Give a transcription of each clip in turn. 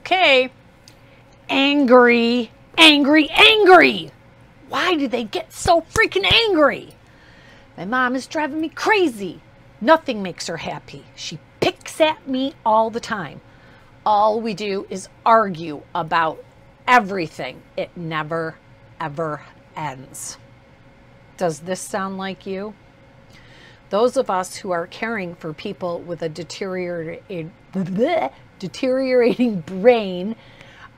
Okay. Angry, angry, angry. Why do they get so freaking angry? My mom is driving me crazy. Nothing makes her happy. She picks at me all the time. All we do is argue about everything. It never, ever ends. Does this sound like you? Those of us who are caring for people with a deteriorating brain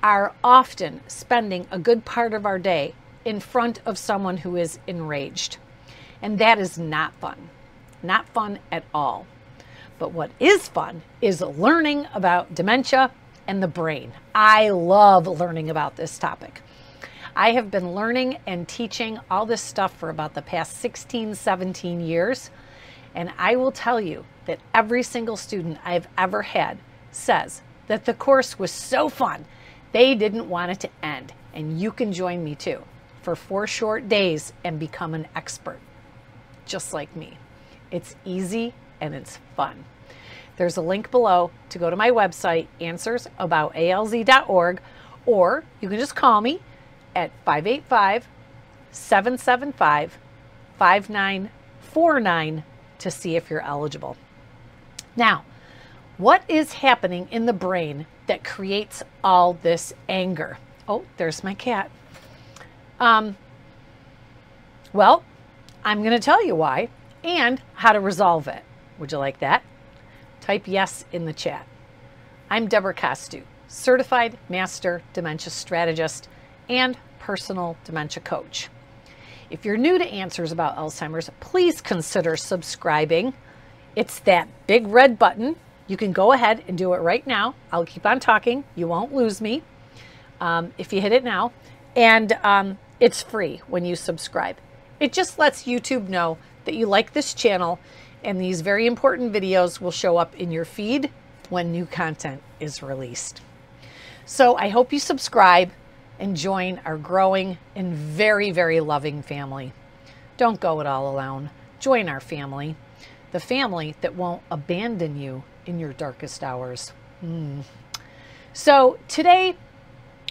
are often spending a good part of our day in front of someone who is enraged. And that is not fun. Not fun at all. But what is fun is learning about dementia and the brain. I love learning about this topic. I have been learning and teaching all this stuff for about the past 16, 17 years. And I will tell you that every single student I've ever had says that the course was so fun, they didn't want it to end. And you can join me too for 4 short days and become an expert, just like me. It's easy and it's fun. There's a link below to go to my website, answersaboutalz.org, or you can just call me at 585-775-5949 to see if you're eligible. Now, what is happening in the brain that creates all this anger? Oh, there's my cat. Well, I'm going to tell you why and how to resolve it. Would you like that? Type yes in the chat. I'm Debra, certified master dementia strategist and personal dementia coach. If you're new to Answers About Alzheimer's, please consider subscribing. It's that big red button. You can go ahead and do it right now. I'll keep on talking. You won't lose me if you hit it now. And it's free when you subscribe. It just lets YouTube know that you like this channel, and these very important videos will show up in your feed when new content is released. So I hope you subscribe and join our growing and very, very loving family. Don't go it all alone. Join our family, the family that won't abandon you in your darkest hours. So today,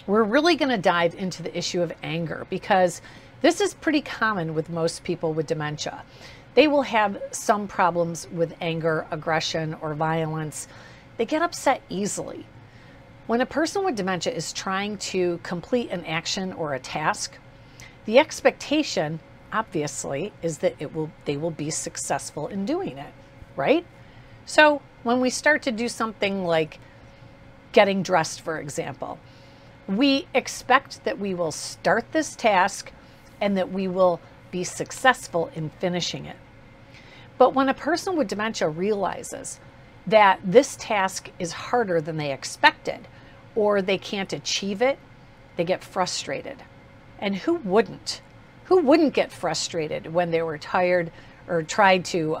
we're really going to dive into the issue of anger, because this is pretty common with most people with dementia. They will have some problems with anger, aggression, or violence. They get upset easily. When a person with dementia is trying to complete an action or a task, the expectation, obviously, is that they will be successful in doing it, right? So when we start to do something like getting dressed, for example, we expect that we will start this task and that we will be successful in finishing it. But when a person with dementia realizes that this task is harder than they expected, or they can't achieve it, they get frustrated. And who wouldn't? Who wouldn't get frustrated when they were tired or tried to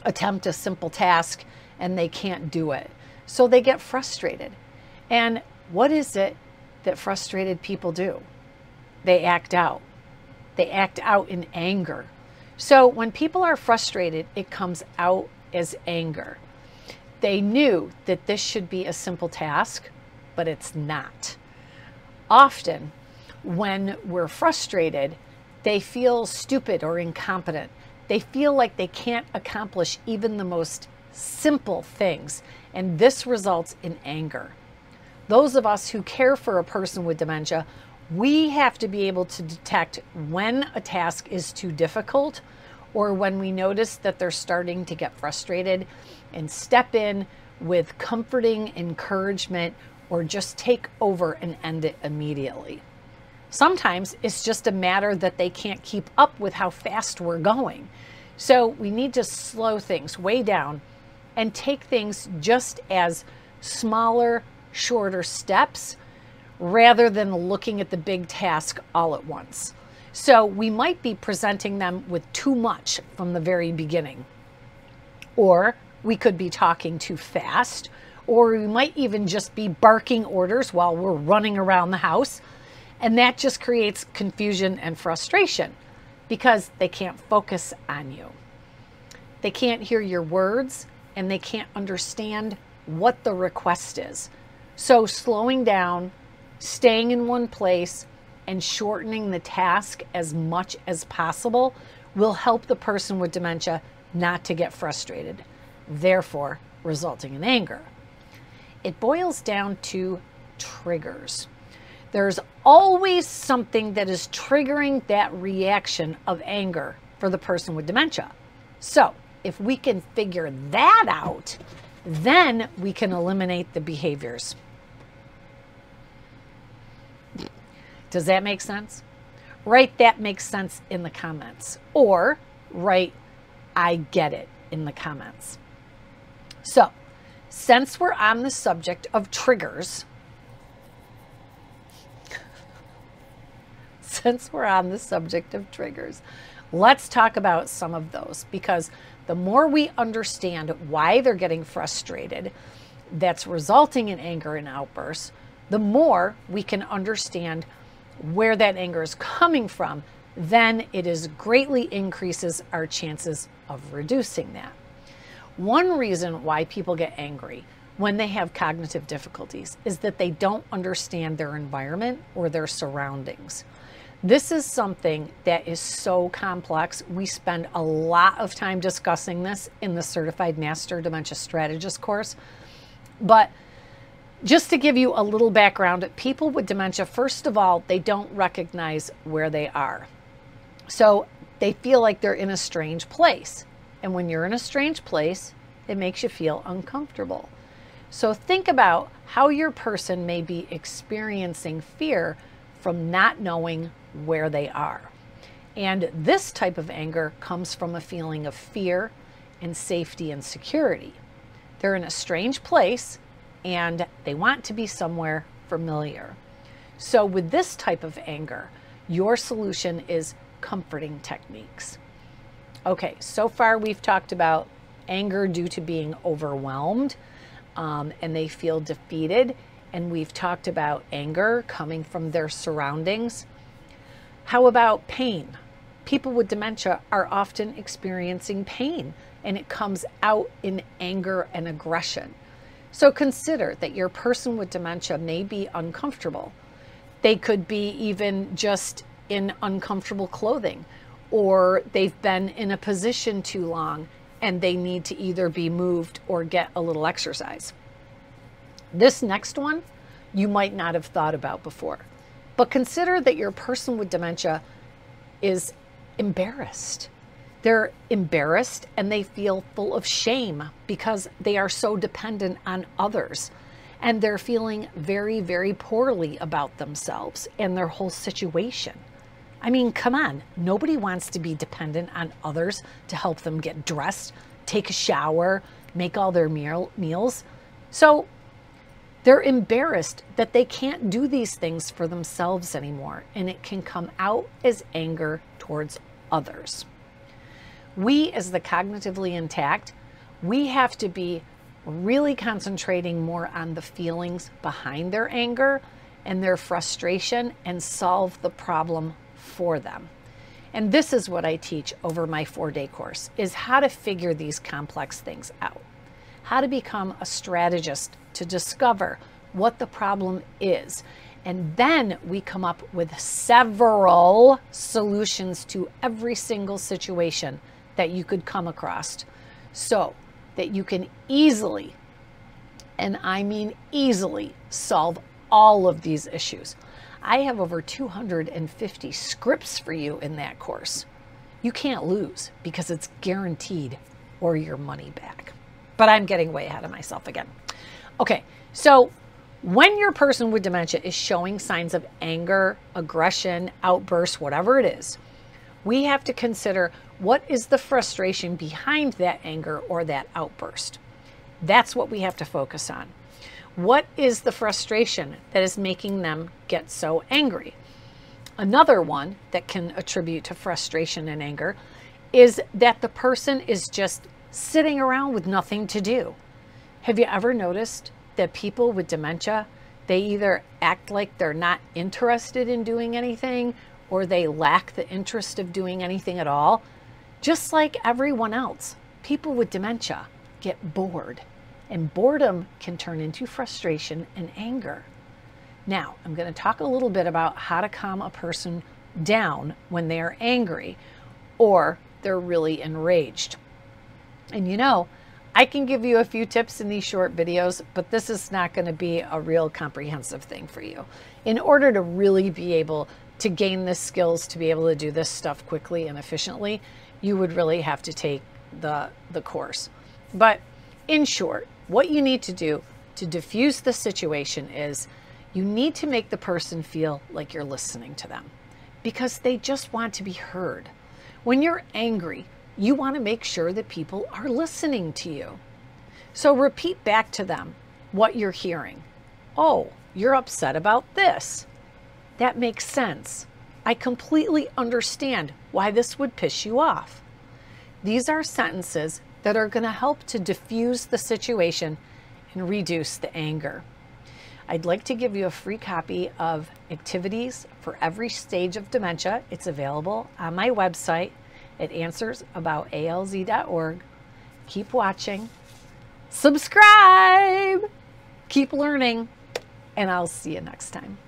attempt a simple task and they can't do it? So they get frustrated. And what is it that frustrated people do? They act out. They act out in anger. So when people are frustrated, it comes out as anger. They knew that this should be a simple task, but it's not. Often, when we're frustrated, they feel stupid or incompetent. They feel like they can't accomplish even the most simple things, and this results in anger. Those of us who care for a person with dementia, we have to be able to detect when a task is too difficult or when we notice that they're starting to get frustrated and step in with comforting encouragement or just take over and end it immediately. Sometimes it's just a matter that they can't keep up with how fast we're going. So we need to slow things way down and take things just as smaller, shorter steps rather than looking at the big task all at once. So we might be presenting them with too much from the very beginning, or we could be talking too fast, or we might even just be barking orders while we're running around the house. And that just creates confusion and frustration because they can't focus on you. They can't hear your words and they can't understand what the request is. So slowing down, staying in one place, and shortening the task as much as possible will help the person with dementia not to get frustrated, therefore resulting in anger. It boils down to triggers. There's always something that is triggering that reaction of anger for the person with dementia. So if we can figure that out, then we can eliminate the behaviors. Does that make sense? Write "that makes sense" in the comments, or write "I get it" in the comments. So, since we're on the subject of triggers, let's talk about some of those, because the more we understand why they're getting frustrated, that's resulting in anger and outbursts, the more we can understand where that anger is coming from, then it is greatly increases our chances of reducing that. One reason why people get angry when they have cognitive difficulties is that they don't understand their environment or their surroundings. This is something that is so complex. We spend a lot of time discussing this in the Certified Master Dementia Strategist course. But just to give you a little background, people with dementia, first of all, they don't recognize where they are. So they feel like they're in a strange place. And when you're in a strange place, it makes you feel uncomfortable. So think about how your person may be experiencing fear from not knowing where they are. And this type of anger comes from a feeling of fear and safety and security. They're in a strange place and they want to be somewhere familiar. So with this type of anger, your solution is comforting techniques. Okay, so far we've talked about anger due to being overwhelmed and they feel defeated. And we've talked about anger coming from their surroundings. How about pain? People with dementia are often experiencing pain, and it comes out in anger and aggression. So consider that your person with dementia may be uncomfortable. They could be even just in uncomfortable clothing, or they've been in a position too long and they need to either be moved or get a little exercise. This next one you might not have thought about before, but consider that your person with dementia is embarrassed. They're embarrassed and they feel full of shame because they are so dependent on others, and they're feeling very, very poorly about themselves and their whole situation. I mean, come on, nobody wants to be dependent on others to help them get dressed, take a shower, make all their meals. So they're embarrassed that they can't do these things for themselves anymore, and it can come out as anger towards others. We, as the cognitively intact, we have to be really concentrating more on the feelings behind their anger and their frustration and solve the problem for them. And this is what I teach over my 4-day course, is how to figure these complex things out, how to become a strategist to discover what the problem is. And then we come up with several solutions to every single situation that you could come across, so that you can easily, and I mean easily, solve all of these issues. I have over 250 scripts for you in that course. You can't lose because it's guaranteed or your money back. But I'm getting way ahead of myself again. Okay, so when your person with dementia is showing signs of anger, aggression, outbursts, whatever it is, we have to consider what is the frustration behind that anger or that outburst. That's what we have to focus on. What is the frustration that is making them get so angry? Another one that can attribute to frustration and anger is that the person is just sitting around with nothing to do. Have you ever noticed that people with dementia, they either act like they're not interested in doing anything, or they lack the interest of doing anything at all? Just like everyone else, people with dementia get bored And boredom can turn into frustration and anger. Now, I'm going to talk a little bit about how to calm a person down when they are angry or they're really enraged. And you know, I can give you a few tips in these short videos, but this is not going to be a real comprehensive thing for you. In order to really be able to gain the skills to be able to do this stuff quickly and efficiently, you would really have to take the course. But in short, what you need to do to diffuse the situation is you need to make the person feel like you're listening to them, because they just want to be heard. When you're angry, you want to make sure that people are listening to you. So repeat back to them what you're hearing. Oh, you're upset about this. That makes sense. I completely understand why this would piss you off. These are sentences that are going to help to diffuse the situation and reduce the anger. I'd like to give you a free copy of Activities for Every Stage of Dementia. It's available on my website at answeraboutalz.org. Keep watching, subscribe, keep learning, and I'll see you next time.